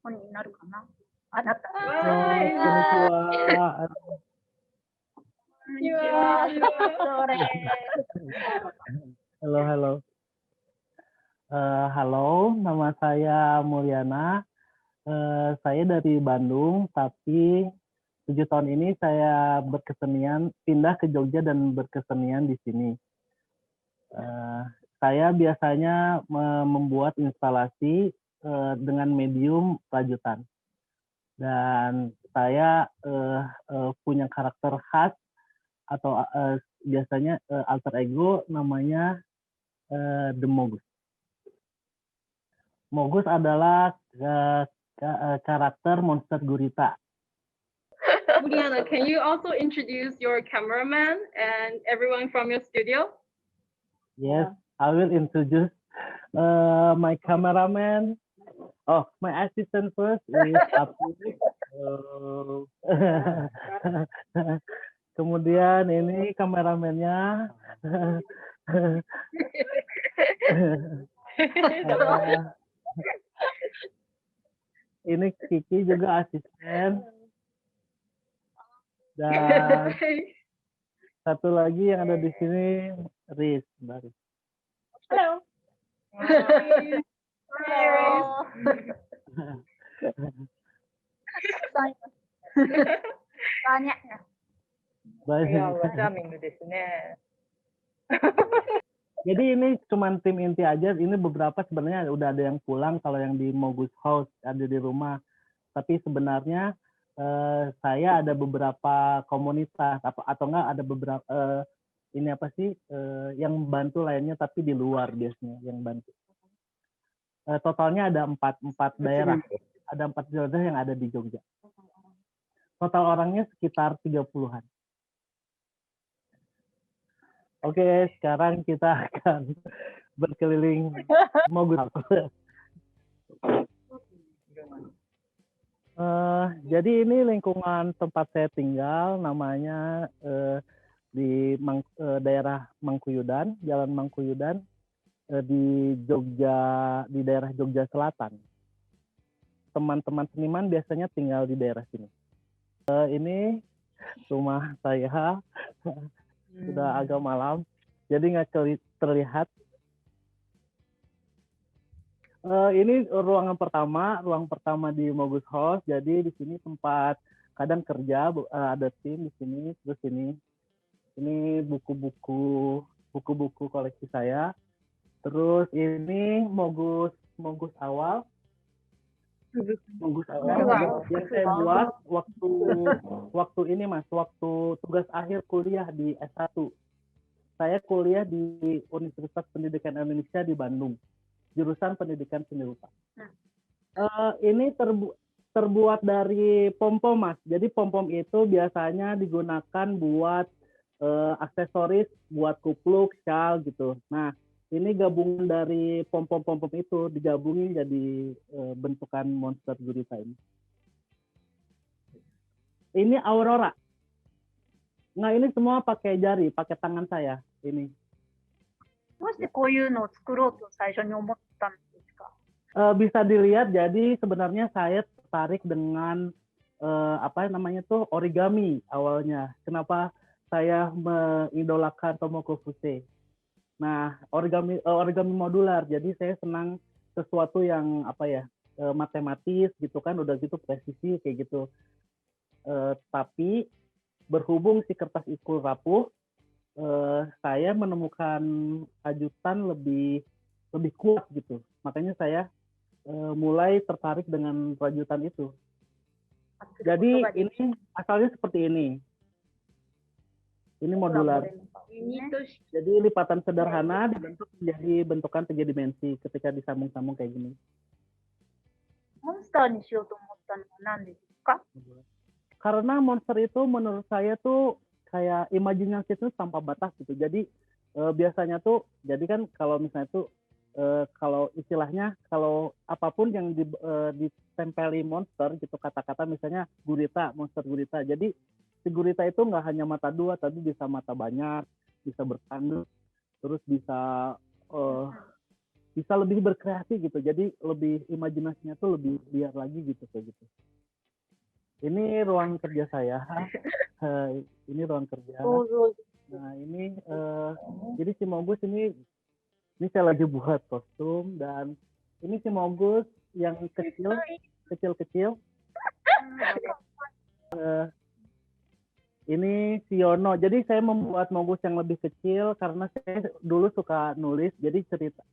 本になるかな。あ、なった。Konnichiwa. こんにちは。それ。 Halo, halo. Halo, nama saya Mulyana. Saya dari Bandung, tapi 7 tahun ini saya berkesenian, pindah ke Jogja dan berkesenian di sini. Saya biasanya membuat instalasi dengan medium rajutan. Dan saya punya karakter khas atau biasanya alter ego namanya The Mogus. Mogus adalah karakter monster gurita. Mulyana, can you also introduce your cameraman and everyone from your studio? Yes, I will introduce my cameraman. Oh, my assistant first is Apri. Kemudian ini kameramennya. Ini Kiki juga asisten. Dan satu lagi yang ada di sini Riz. Halo. Banyak ya. Jadi ini cuma tim inti aja. Ini beberapa sebenarnya udah ada yang pulang. Kalau yang di Mogus House ada di rumah. Tapi sebenarnya saya ada beberapa komunitas atau enggak ada beberapa ini apa sih yang bantu lainnya tapi di luar biasanya yang bantu. Totalnya ada empat daerah. Ada 4 daerah yang ada di Jogja. Total orangnya sekitar 30-an. Oke, sekarang kita akan berkeliling Mogus. Jadi ini lingkungan tempat saya tinggal, namanya di daerah Mangkuyudan, Jalan Mangkuyudan, di Jogja, di daerah Jogja Selatan. Teman-teman seniman biasanya tinggal di daerah sini. Ini rumah saya. Sudah agak malam, jadi nggak terlihat. Ini ruang pertama di Mogus House. Jadi di sini tempat kadang kerja, ada tim di sini. Terus ini buku-buku koleksi saya. Terus ini Mogus awal. Mogus awal yang saya buat waktu ini Mas, waktu tugas akhir kuliah di S1. Saya kuliah di Universitas Pendidikan Indonesia di Bandung, jurusan Pendidikan Seni Rupa. Ini terbuat dari pom-pom Mas. Jadi pom-pom itu biasanya digunakan buat aksesoris, buat kupluk, shawl gitu. Nah, ini gabungan dari pom-pom itu digabungin jadi bentukan monster gurita ini. Ini Aurora. Nah, ini semua pakai jari, pakai tangan saya ini. どうしてこういうのを作ろうと最初に思ったんですか? Bisa dilihat, jadi sebenarnya saya tertarik dengan origami awalnya. Kenapa saya mengidolakan Tomoko Fuse? Nah, origami modular. Jadi saya senang sesuatu yang matematis gitu kan, udah gitu presisi kayak gitu. Tapi berhubung si kertas ikul rapuh, saya menemukan rajutan lebih kuat gitu. Makanya saya mulai tertarik dengan rajutan itu. Jadi ini asalnya seperti ini. Ini modular. Jadi lipatan sederhana dibentuk menjadi bentukan 3 dimensi ketika disambung-sambung kayak gini. Monsterにしようと思ったのは何ですか? Karena monster itu menurut saya tuh kayak imajinasi itu tanpa batas gitu. Jadi biasanya tuh, jadi kan kalau misalnya tuh kalau istilahnya kalau apapun yang ditempeli monster gitu, kata-kata misalnya gurita, monster gurita. Jadi si gurita itu nggak hanya mata 2, tapi bisa mata banyak, bisa bertanduk, terus bisa bisa lebih berkreasi gitu. Jadi lebih imajinasinya tuh lebih liar lagi gitu kayak gitu. Ini ruang kerja saya. Ini ruang kerja. Nah ini jadi si Mogus ini saya lagi buat kostum, dan ini si Mogus yang kecil. Ini si Yono. Jadi saya membuat Mogus yang lebih kecil karena saya dulu suka nulis. Jadi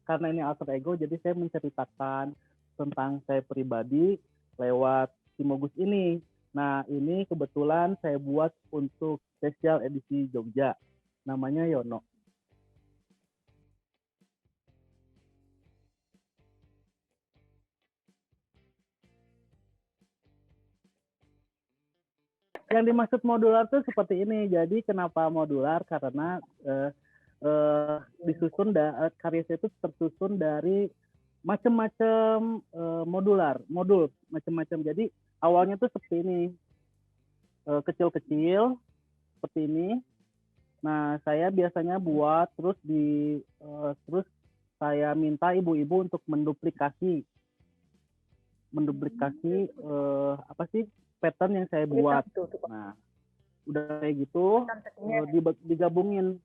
karena ini alter ego, jadi saya menceritakan tentang saya pribadi lewat si Mogus ini. Nah, ini kebetulan saya buat untuk spesial edisi Jogja. Namanya Yono. Yang dimaksud modular tuh seperti ini. Jadi kenapa modular? Karena disusun karya saya itu tersusun dari macam-macam modul macam-macam. Jadi awalnya tuh seperti ini, kecil-kecil seperti ini. Nah, saya biasanya buat terus saya minta ibu-ibu untuk menduplikasi apa sih pattern yang saya buat. Nah, udah kayak gitu digabungin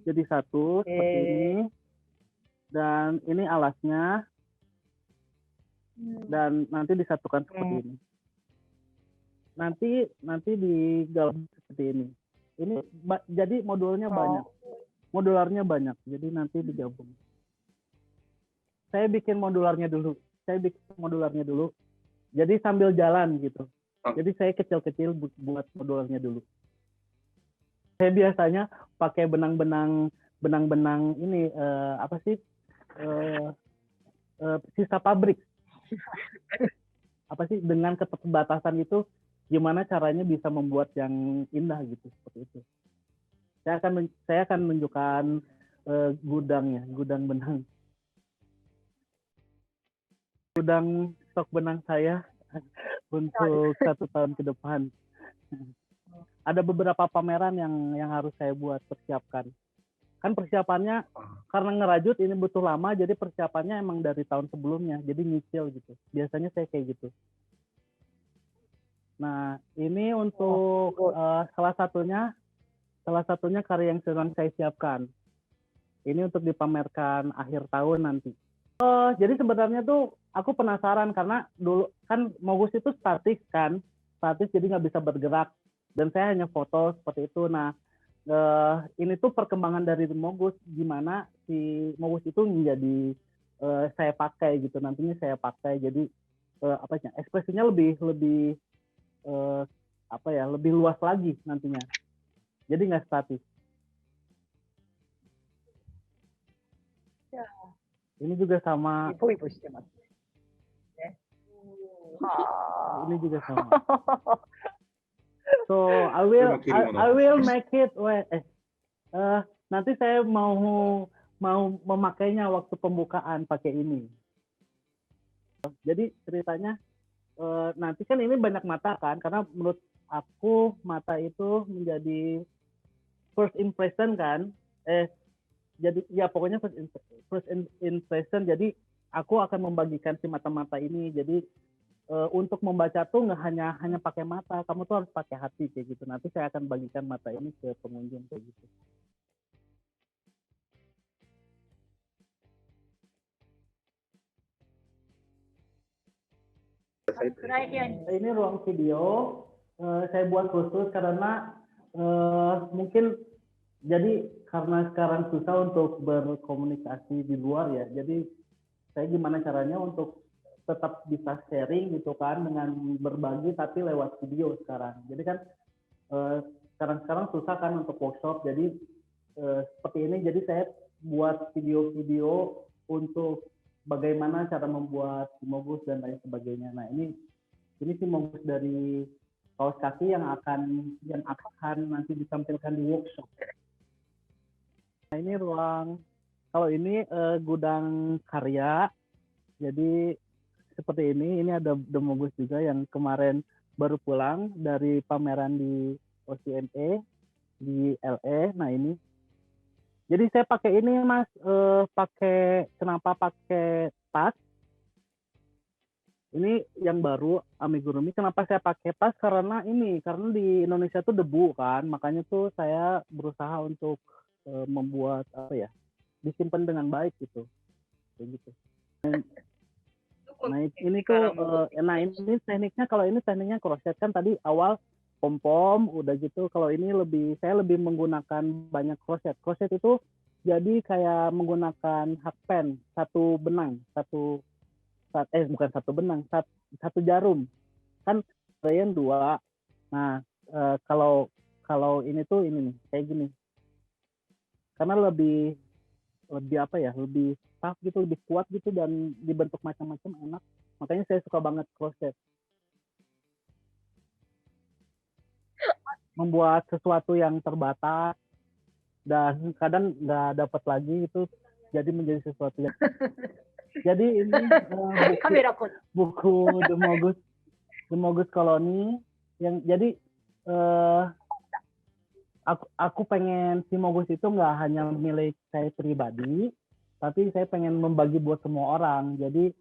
jadi satu seperti ini, dan ini alasnya, dan nanti disatukan seperti ini. Nanti digabung seperti ini. Ini jadi modularnya banyak. Jadi nanti digabung. Saya bikin modularnya dulu. Jadi sambil jalan gitu. Jadi saya kecil-kecil buat modularnya dulu. Saya biasanya pakai benang-benang ini apa sih? Sisa pabrik. Apa sih, dengan keterbatasan itu gimana caranya bisa membuat yang indah gitu, seperti itu. Saya akan menunjukkan gudang benang. Gudang stok benang saya untuk 1 tahun ke depan. Ada beberapa pameran yang harus saya persiapkan. Kan persiapannya karena ngerajut ini butuh lama, jadi persiapannya emang dari tahun sebelumnya, jadi nyicil gitu. Biasanya saya kayak gitu. Nah, ini untuk salah satunya karya yang sedang saya siapkan. Ini untuk dipamerkan akhir tahun nanti. Jadi sebenarnya tuh aku penasaran karena dulu kan Mogus itu statis jadi nggak bisa bergerak, dan saya hanya foto seperti itu. Nah, ini tuh perkembangan dari Mogus, gimana si Mogus itu menjadi saya pakai gitu, nantinya saya pakai, jadi ekspresinya lebih lebih luas lagi nantinya, jadi nggak statis. Ini juga sama. Ini juga sama. So I will make it. Nanti saya mau memakainya waktu pembukaan pakai ini. Jadi ceritanya nanti kan ini banyak mata kan, karena menurut aku mata itu menjadi first impression kan. Jadi ya pokoknya first impression. Jadi aku akan membagikan si mata-mata ini. Jadi untuk membaca tuh nggak hanya pakai mata, kamu tuh harus pakai hati kayak gitu. Nanti saya akan bagikan mata ini ke pengunjung kayak gitu. Ini ruang video saya buat khusus karena mungkin jadi karena sekarang susah untuk berkomunikasi di luar ya. Jadi saya gimana caranya untuk tetap bisa sharing gitu kan, dengan berbagi tapi lewat video sekarang. Jadi kan sekarang susah kan untuk workshop. Jadi seperti ini, jadi saya buat video-video untuk bagaimana cara membuat Mogus dan lain sebagainya. Nah, ini si Mogus dari kaos kaki yang akan nanti ditampilkan di workshop. Nah, ini kalau ini gudang karya. Jadi seperti ini ada The Mogus juga yang kemarin baru pulang dari pameran di OCMA di LA. Nah, ini Jadi saya pakai ini Mas, kenapa pakai tas? Ini yang baru amigurumi. Kenapa saya pakai tas? Karena di Indonesia tuh debu kan, makanya tuh saya berusaha untuk membuat disimpan dengan baik gitu, kayak gitu. Nah ini tuh, ini tekniknya crochet kan tadi awal pom-pom, udah gitu. Kalau ini saya lebih menggunakan banyak crochet. Crochet itu jadi kayak menggunakan hakpen, satu benang, bukan satu benang, satu jarum kan, rayon 2. Nah kalau ini tuh ini nih kayak gini, karena lebih lebih tough gitu, lebih kuat gitu, dan dibentuk macam-macam enak, makanya saya suka banget crochet. Membuat sesuatu yang terbatas dan kadang nggak dapat lagi itu jadi menjadi sesuatu yang jadi ini buku The Mogus Colony yang jadi aku pengen si Mogus itu nggak hanya milik saya pribadi, tapi saya pengen membagi buat semua orang. Jadi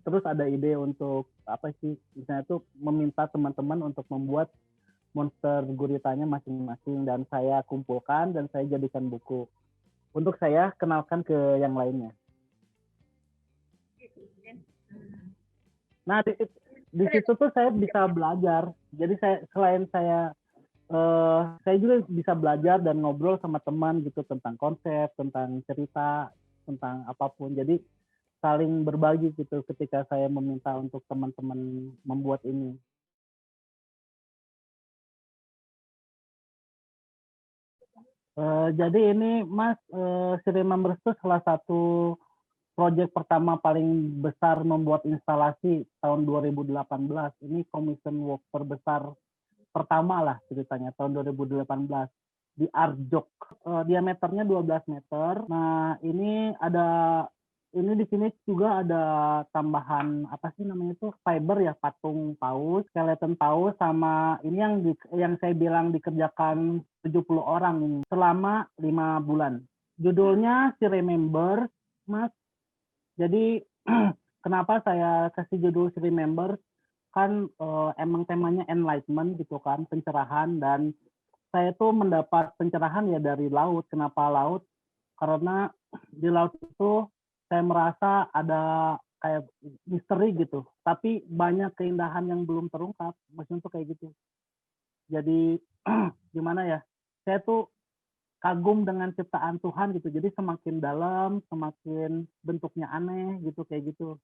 terus ada ide untuk misalnya tuh meminta teman-teman untuk membuat monster guritanya masing-masing, dan saya kumpulkan dan saya jadikan buku untuk saya kenalkan ke yang lainnya. Nah di situ tuh saya bisa belajar. Jadi saya juga bisa belajar dan ngobrol sama teman gitu tentang konsep, tentang cerita, tentang apapun. Jadi saling berbagi gitu ketika saya meminta untuk teman-teman membuat ini. Jadi ini Mas, Sri Members itu salah satu proyek pertama paling besar membuat instalasi tahun 2018. Ini commission work terbesar pertama lah ceritanya tahun 2018 di Arjok. Diameternya 12 meter. Nah ini di sini juga ada tambahan fiber ya, patung paus, skeleton paus, sama ini yang saya bilang dikerjakan 70 orang ini selama 5 bulan. Judulnya si Remember, Mas. Jadi kenapa saya kasih judul si Remember? Kan emang temanya enlightenment gitu kan, pencerahan, dan saya tuh mendapat pencerahan ya dari laut. Kenapa laut? Karena di laut itu saya merasa ada kayak misteri gitu, tapi banyak keindahan yang belum terungkap. Maksudnya tuh kayak gitu. Jadi gimana ya? Saya tuh kagum dengan ciptaan Tuhan gitu. Jadi semakin dalam, semakin bentuknya aneh gitu, kayak gitu.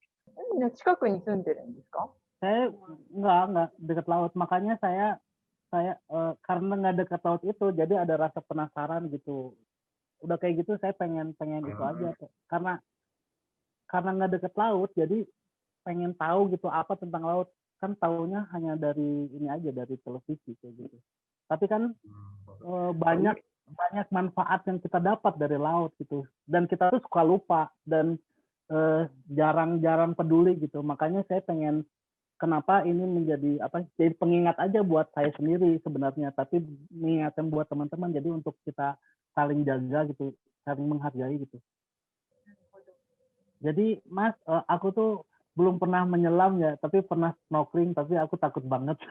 Saya nggak dekat laut, makanya saya karena nggak dekat laut itu, jadi ada rasa penasaran gitu. Udah kayak gitu saya pengen itu aja, karena nggak deket laut, jadi pengen tahu gitu apa tentang laut. Kan taunya hanya dari ini aja, dari televisi kayak gitu. Tapi kan banyak manfaat yang kita dapat dari laut gitu, dan kita tuh suka lupa dan jarang peduli gitu. Makanya saya pengen, kenapa ini menjadi jadi pengingat aja buat saya sendiri sebenarnya, tapi mengingatkan buat teman-teman, jadi untuk kita saling jaga gitu, saling menghargai gitu. Jadi Mas, aku tuh belum pernah menyelam ya, tapi pernah snorkeling, tapi aku takut banget.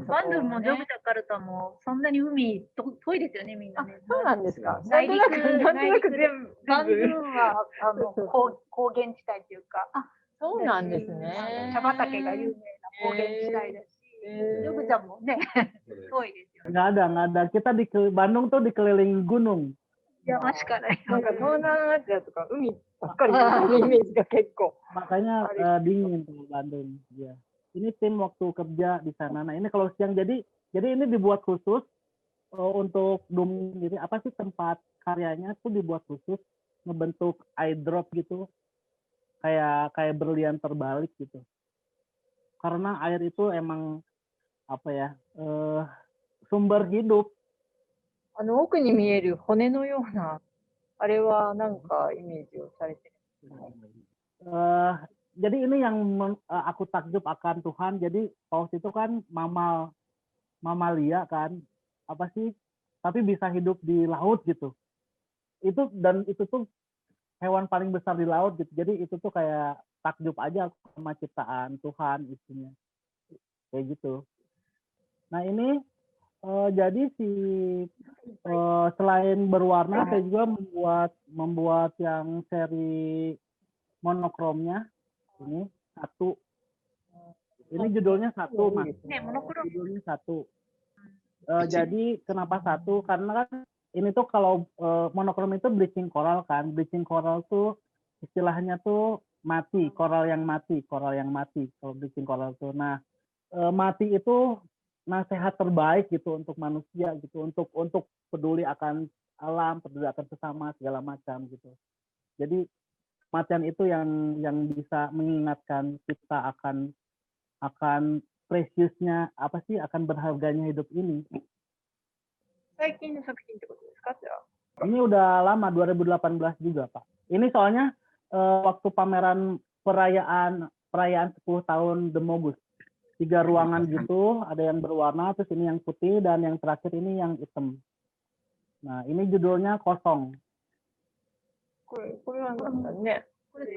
バンドゥンもジョグジャカルタもそんなに海遠いですよね、みんなね。そうなんですか。内陸なんとなく全部。バンドゥンは高原地帯というか、そうなんですね。茶畑が有名な高原地帯だし、ジョグジャもね、遠いですよね。Nggak ada. Kita di Bandung tuh dikelilingi gunung. 山しかない。なんか東南アジアとか海ばっかりのイメージが結構。 Makanya dingin tuh Bandung. Ya. Ini tim waktu kerja di sana. Nah ini kalau siang, jadi ini dibuat khusus untuk jadi tempat karyanya tuh dibuat khusus, ngebentuk eye drop gitu, kayak berlian terbalik gitu. Karena air itu emang sumber hidup. 奥に見える骨のようなあれはなんかイメージをされてる。 Jadi ini yang aku takjub akan Tuhan. Jadi paus itu kan mamalia kan, tapi bisa hidup di laut gitu. Itu tuh hewan paling besar di laut gitu. Jadi itu tuh kayak takjub aja sama ciptaan Tuhan isinya. Kayak gitu. Nah, ini jadi selain berwarna, saya juga membuat yang seri monokromnya. Ini satu. Ini judulnya satu, Mas. Judulnya satu. Jadi kenapa satu? Karena kan ini tuh kalau monokrom itu bleaching coral kan. Bleaching coral tuh istilahnya tuh mati, coral yang mati kalau bleaching coral tuh. Nah, mati itu nasihat terbaik gitu untuk manusia gitu, untuk peduli akan alam, peduli akan sesama segala macam gitu. Jadi kematian itu yang bisa mengingatkan kita akan precious-nya apa sih, akan berharganya hidup ini. 最近の作品ってことですか、じゃあ。 Ini udah lama, 2018 juga, Pak. Ini soalnya waktu pameran perayaan 10 tahun Demogus. 3 ruangan gitu, ada yang berwarna, terus ini yang putih, dan yang terakhir ini yang hitam. Nah, ini judulnya Kosong. これはなんだね。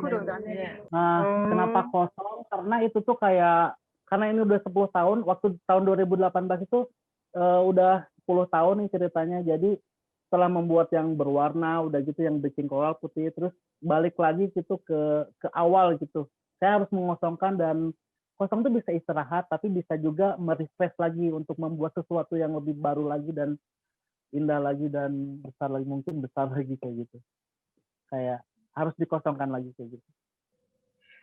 Kuro dan Nah, kenapa kosong? Karena itu tuh karena ini udah 10 tahun, waktu tahun 2018 itu udah 10 tahun nih ceritanya. Jadi setelah membuat yang berwarna, udah gitu yang bleaching coral putih, terus balik lagi gitu ke awal gitu. Saya harus mengosongkan, dan kosong tuh bisa istirahat, tapi bisa juga merefresh lagi untuk membuat sesuatu yang lebih baru lagi dan indah lagi dan besar lagi, mungkin besar lagi kayak gitu. Kayak harus dikosongkan lagi kayak gitu.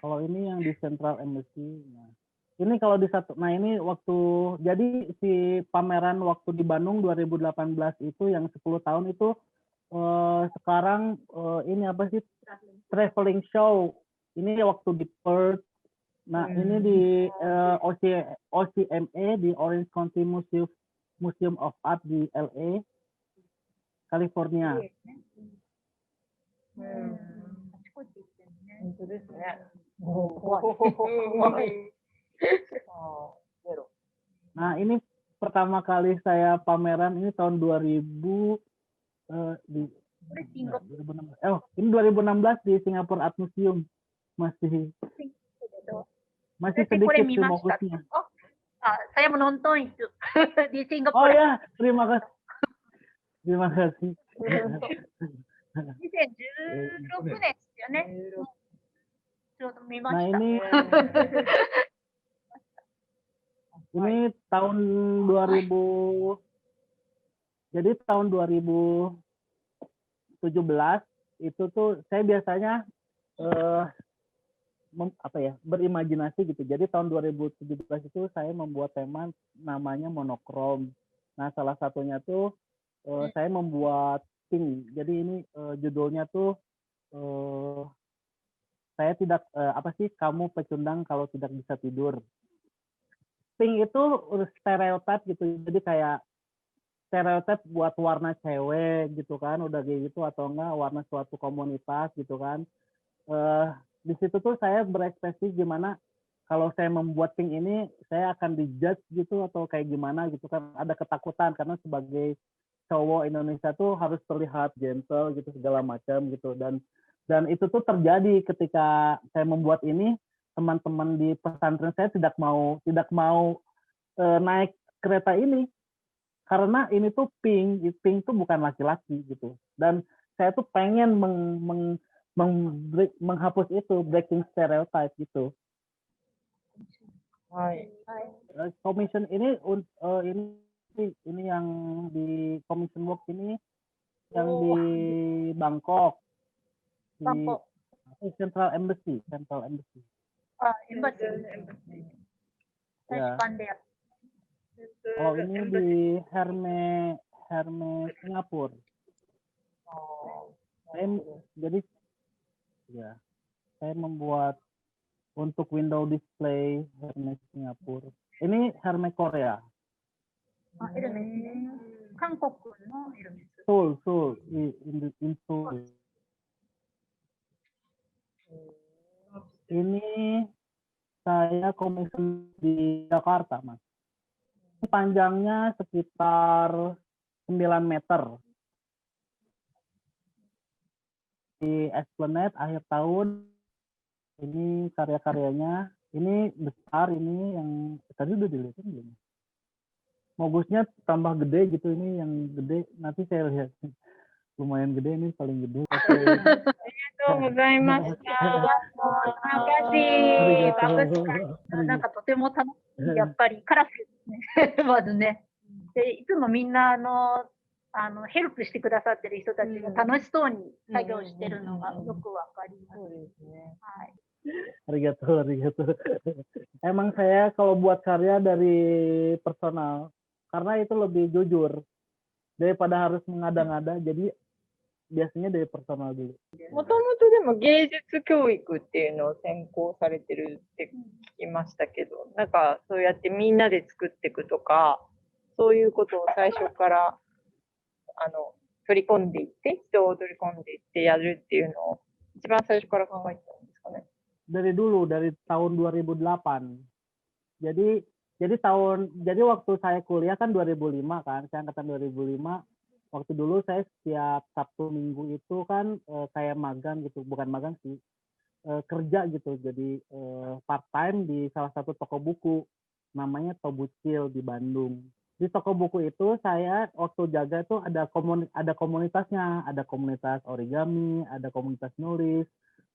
Kalau ini yang di Central Embassy, nah ini kalau di satu, nah ini waktu, jadi si pameran waktu di Bandung 2018 itu yang 10 tahun itu sekarang ini apa sih, traveling show. Ini waktu di Perth. Nah, ini di OCMA, di Orange County Museum of Art di LA, California. 本当ですね。もう怖い。ゼロ。 Nah, ini pertama kali saya pameran ini tahun 2000 di 2016. Ini 2016 di Singapore Art Museum. Masih sedikit sih fokusnya. Saya menonton itu di Oh Singapura. ya, terima kasih. Terima kasih. 2016年ですよね。ちょうど見ま Nah, した。 ini tahun 2000. Jadi tahun 2017 itu tuh saya biasanya berimajinasi gitu. Jadi tahun 2017 itu saya membuat tema namanya monokrom. Nah, salah satunya tuh saya membuat pink. Jadi ini judulnya tuh saya tidak kamu pecundang kalau tidak bisa tidur. Pink itu stereotip gitu. Jadi kayak stereotip buat warna cewek gitu kan, udah kayak gitu, atau enggak warna suatu komunitas gitu kan. Di situ tuh saya berekspresi gimana kalau saya membuat pink ini saya akan dijudge gitu atau kayak gimana gitu kan. Ada ketakutan karena sebagai cowok Indonesia tuh harus terlihat gentle gitu segala macam gitu, dan itu tuh terjadi ketika saya membuat ini. Teman-teman di pesantren saya tidak mau naik kereta ini karena ini tuh pink tuh bukan laki-laki gitu, dan saya tuh pengen menghapus itu, breaking stereotype gitu. Commission ini yang di commission work ini yang di Bangkok, di Central Embassy. Embassy. Ya. Pandai. Kalau ini di Hermes Singapura. Saya membuat untuk window display Hermes Singapura. Ini Hermes Korea. Hankook no Hermes. Seoul in Seoul. Ini saya komisi di Jakarta, Mas. Panjangnya sekitar 9 meter di Esplanade akhir tahun. Ini karya-karyanya, ini besar, ini yang tadi udah dilihatin belum? Mogusnya tambah gede gitu, ini yang gede, nanti saya lihat. Lumayan gede, ini paling gede. ありがとうございました。なんかとても楽しい、やっぱりカラフルですね。まずね。で、いつもみんなヘルプしてくださってる人たちが楽しそうに作業してるのがよくわかります。そうですね。はい。Arigato, arigato. Emang saya kalau buat karya dari personal, karena itu lebih jujur daripada harus mengada-ngada. Jadi biasanya dari personal dulu. もともとでも芸術教育っていうのを専攻されてるって聞きましたけど、なんかそうやってみんなで作っていくとか、そういうことを最初から取り込んでいって、人を取り込んでいってやるっていうのを一番最初から考えてたんですかね。Dari dulu, dari tahun 2008. Jadi waktu saya kuliah kan 2005 kan, saya angkatan 2005. Waktu dulu saya setiap Sabtu Minggu itu kan kayak magang gitu, bukan magang sih, kerja gitu. Jadi part time di salah satu toko buku, namanya Tobucil di Bandung. Di toko buku itu saya waktu jaga itu ada komunitasnya, ada komunitas origami, ada komunitas nulis,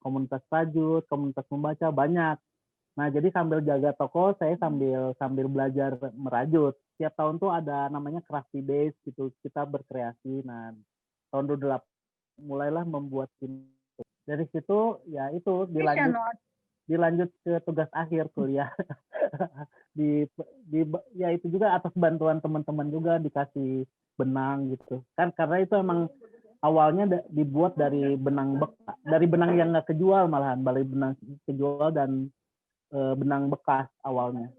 komunitas rajut, komunitas membaca, banyak. Nah, jadi sambil jaga toko, saya sambil belajar merajut. Tiap tahun tuh ada namanya crafty days gitu, kita berkreasi. Nah, tahun 2008 mulailah membuat ini. Dari situ ya itu dilanjut ke tugas akhir kuliah. Ya itu juga atas bantuan teman-teman juga dikasih benang gitu. Kan karena itu emang awalnya dibuat dari benang yang nggak kejual malahan, dari benang kejual dan benang bekas awalnya.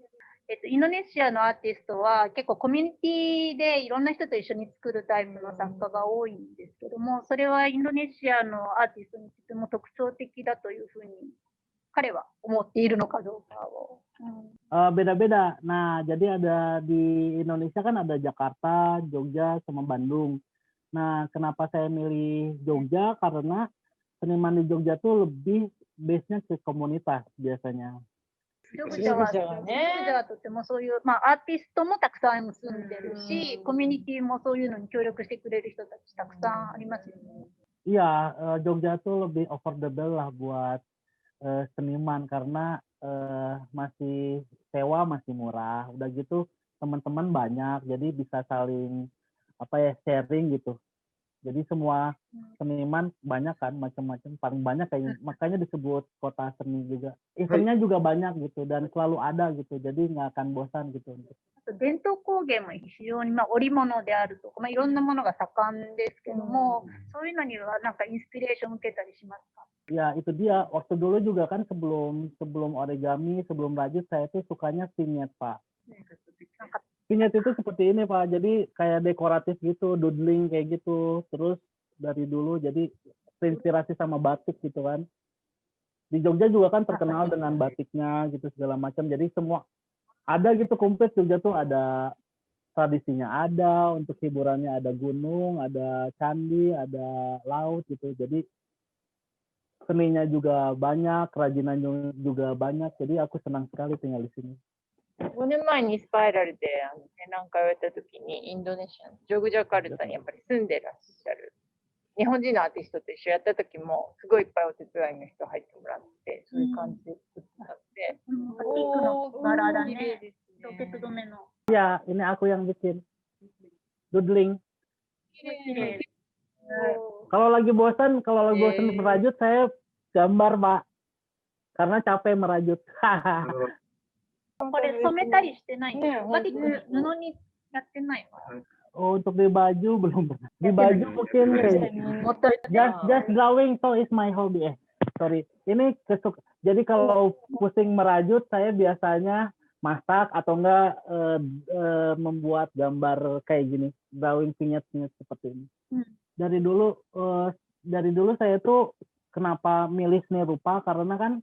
インドネシアのアーティストは結構コミュニティでいろんな人と一緒に作るタイプの作家が多いんですけども、それはインドネシアのアーティストにとても特徴的だというふうに彼は思っているのかどうかを。Beda-beda. Nah, jadi ada di Indonesia kan ada Jakarta, Jogja, sama Bandung. Nah, kenapa saya milih Jogja? Karena seniman di Jogja tuh lebih base-nya ke komunitas biasanya. ジョグジャはとてもそういう、アーティストもたくさん住んでるし、コミュニティもそういうのに協力してくれる人たちたくさんありますよね。Iya, Jogja tuh lebih affordable lah buat seniman karena masih sewa masih murah. Udah gitu teman-teman banyak, jadi bisa saling sharing gitu. Jadi semua seniman banyak kan, macam-macam, paling banyak kayaknya, makanya disebut kota seni juga. Eventnya juga banyak gitu dan selalu ada gitu, jadi nggak akan bosan gitu. 伝統工芸も非常に織物であるとか、いろんなものが盛んですけども、そういうのにはなんかインスピレーション受けたりしますか？ Ya itu dia, waktu dulu juga kan sebelum origami, sebelum rajut saya tuh sukanya vignette Pak. Vignette itu seperti ini Pak, jadi kayak dekoratif gitu, doodling kayak gitu, terus dari dulu jadi terinspirasi sama batik gitu kan. Di Jogja juga kan terkenal dengan batiknya gitu segala macam, jadi semua ada gitu komplit. Jogja tuh ada tradisinya, ada untuk hiburannya, ada gunung, ada candi, ada laut gitu, jadi seninya juga banyak, kerajinannya juga banyak, jadi aku senang sekali tinggal di sini. 5年前にスパイラルで展覧会をやった時にインドネシアのジョグジャカルタにやっぱり住んでらっしゃる日本人のアーティストと一緒やった時もすごいいっぱいお手伝いの人入ってもらってそういう感じで作ったんで、ピンクのバラだね。ロケット止めの。 Ya, ini aku yang bikin doodling. Kalau lagi bosan merajut saya gambar Pak, karena capek merajut. これ染めたりしてないの？バティック布にやってないの？ Oh, untuk di baju belum pernah. Di baju mungkin just drawing so is my hobby. Sorry. Ini jadi kalau pusing merajut saya biasanya masak atau enggak membuat gambar kayak gini, drawing vignette seperti ini. Dari dulu saya tuh kenapa milih seni rupa, karena kan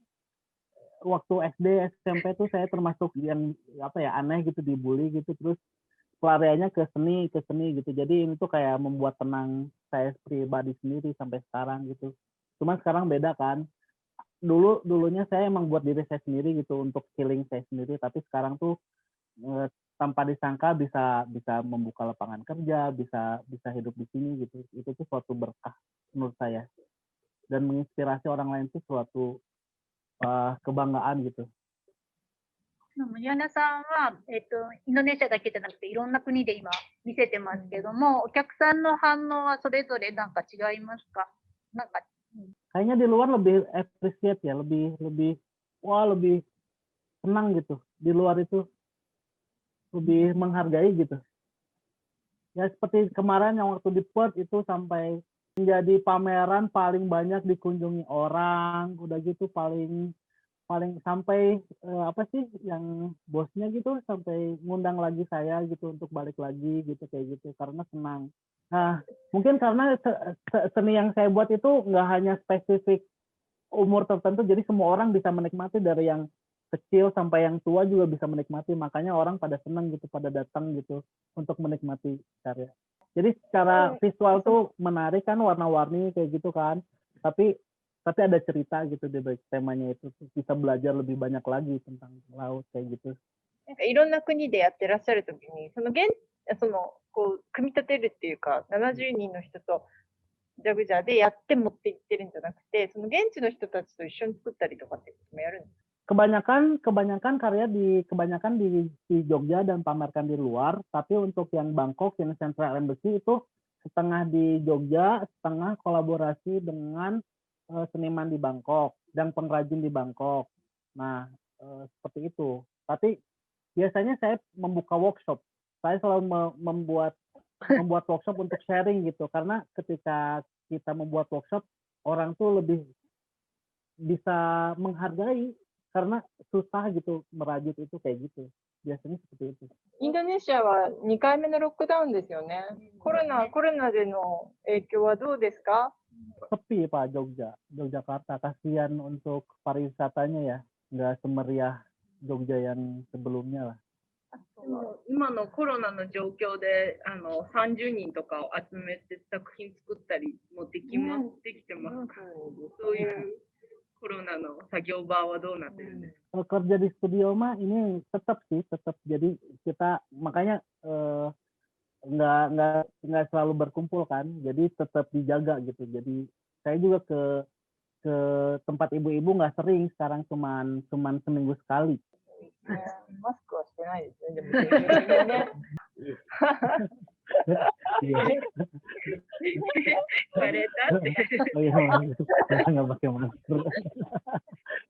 waktu SD SMP tuh saya termasuk yang aneh gitu, dibully gitu, terus pelariannya ke seni gitu. Jadi ini tuh kayak membuat tenang saya pribadi sendiri sampai sekarang gitu. Cuma sekarang beda kan. Dulunya saya emang buat diri saya sendiri gitu untuk healing saya sendiri, tapi sekarang tuh tanpa disangka bisa membuka lapangan kerja, bisa hidup di sini gitu. Itu tuh suatu berkah menurut saya. Dan menginspirasi orang lain tuh suatu kebanggaan gitu. 森山さんは、インドネシアだけじゃなくていろんな国で今見せてますけども、お客さんの反応はそれぞれなんか違いますか？なんか、Kayaknya di luar lebih appreciate ya, lebih senang gitu. Di luar itu lebih menghargai gitu. Ya seperti kemarin yang waktu di Perth itu sampai menjadi pameran paling banyak dikunjungi orang, udah gitu paling sampai apa sih yang bosnya gitu sampai ngundang lagi saya gitu untuk balik lagi gitu kayak gitu karena senang. Nah mungkin karena seni yang saya buat itu nggak hanya spesifik umur tertentu, jadi semua orang bisa menikmati dari yang kecil sampai yang tua juga bisa menikmati, makanya orang pada senang gitu, pada datang gitu untuk menikmati karya. Jadi secara visual tuh menarik kan, warna-warni kayak gitu kan, tapi ada cerita gitu di balik temanya itu, bisa belajar lebih banyak lagi tentang laut kayak gitu. なんかいろんな国でやってらっしゃるときに、こう組み立てるっていうか、70人の人とジャグジャーでやって持っていってるんじゃなくて、その現地の人たちと一緒に作ったりとかってこともやるんですか？ Kebanyakan karya di Jogja dan pamerkan di luar, tapi untuk yang Bangkok, yang Central Embassy itu setengah di Jogja, setengah kolaborasi dengan seniman di Bangkok dan pengrajin di Bangkok. Nah, seperti itu. Tapi biasanya saya membuka workshop. Saya selalu membuat workshop untuk sharing gitu, karena ketika kita membuat workshop, orang tuh lebih bisa menghargai karena susah gitu merajut itu kayak gitu. Biasanya seperti itu. インドネシアは2回目のロックダウンですよね。コロナでの影響はどうですか？ Sepi Pak Yogyakarta, kasihan untuk pariwisatanya ya, nggak semeriah Jogja yang sebelumnya lah. 今のコロナの状況で30人とかを集めて作品作ったりもできてますか？そういうコロナの作業場はどうなってるんですか？ Kerja di studio mah ini tetap jadi kita makanya nggak selalu berkumpul kan, jadi tetap dijaga gitu. Jadi saya juga ke tempat ibu-ibu nggak sering, sekarang cuman seminggu sekali. マスクはしてないですね。でもね。Oh iya, nggak pakai masker.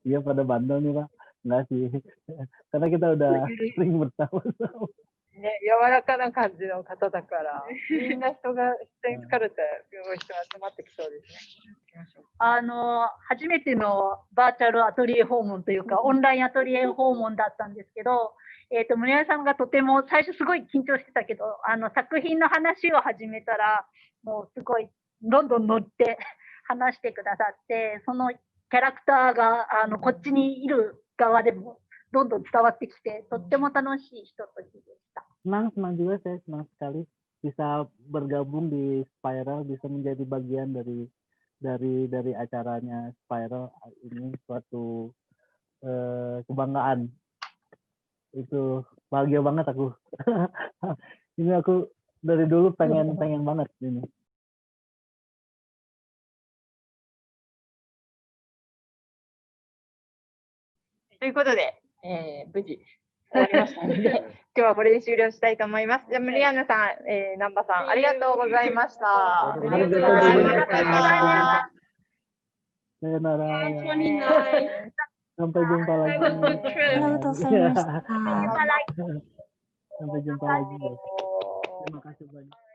Iya pada bandel nih Pak. Nggak sih, karena kita udah sering bersama-sama. ね、柔らかな感じの方だから、みんな人に疲れて、人が集まってきそうですね。初めてのバーチャルアトリエ訪問というか、オンラインアトリエ訪問だったんですけど、森山さんがとても最初すごい緊張してたけど、作品の話を始めたら、もうすごいどんどん乗って話してくださって、そのキャラクターがこっちにいる側でもどんどん伝わってきて、とっても楽しいひとときでした。Senang juga, saya senang sekali bisa bergabung di Spiral, bisa menjadi bagian dari acaranya Spiral. Ini suatu kebanggaan. Itu bahagia banget aku. Ini aku dari dulu pengen banget ini. ということで、無事終わりましたので、今日はこれで終了したいと思います。じゃあ、ムリアンナさん、南波さん、ありがとうございました。ありがとうございました。さよなら。Sampai jumpa lagi. ありがとうございました。 Sampai jumpa lagi. Terima kasih banyak.